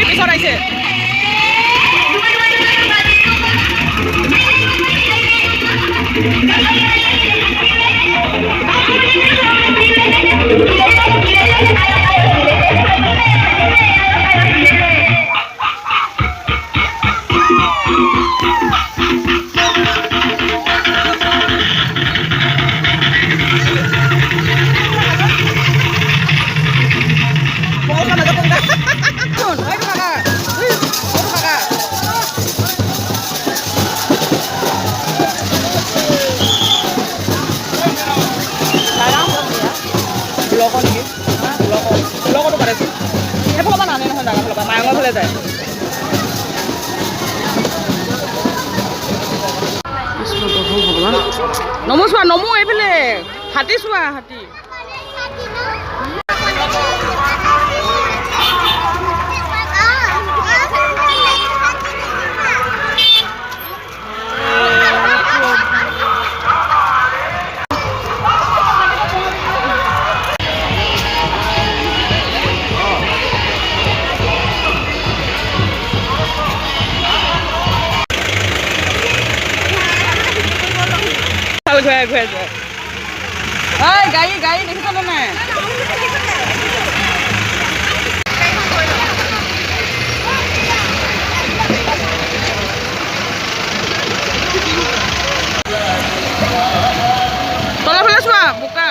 পিছত আহিছে নমো চোৱা নমো এইফালে হাতী চোৱা হাতী ঘূৰাই ঘূৰাই যায় গাড়ী গাড়ী দেখিছ নাই তলৰ ফালে চোৱা বোকা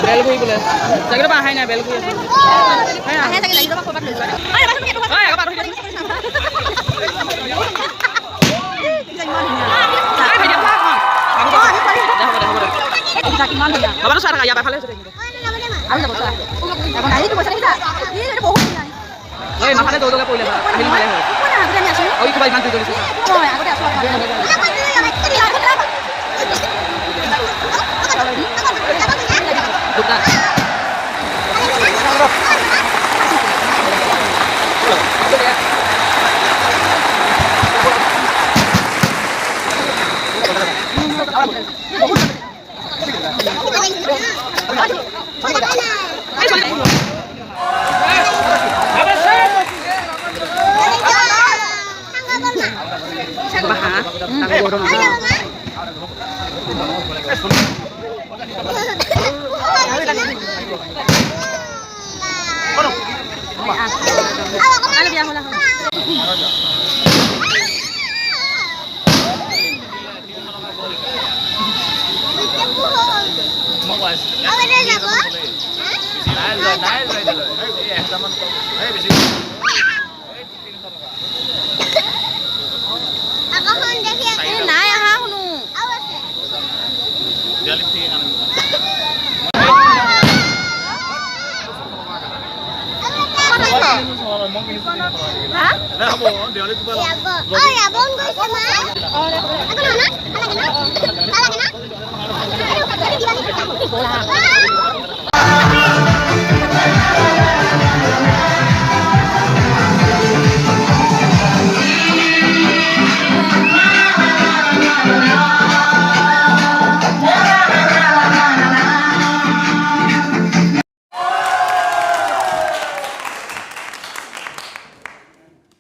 বেলগুৰি বোলে জাগিৰ পৰা আহাই নাই বেলগুৰি আছে আহে চাগে লাগি যাব কৰবাত লৈ যোৱা ঐ এবাৰ তুমি এইটো আগৰ পৰা ধৰি দিছো কিমান ধুনীয়া বাবাটো চাই থাকা ইয়াৰ পৰা ভালে হৈছে আৰু যাব চোৱা এখন আহিটো পইচা দেখিছা ই এইটো বহুত ধুনীয়া ঐ নাফালে দৌৰকে পৰিলে আহিলে ভালে হয় আগতে আমি আছো ঐ কিবা ইমান দৌৰ দিছে ঐ আগতে আছো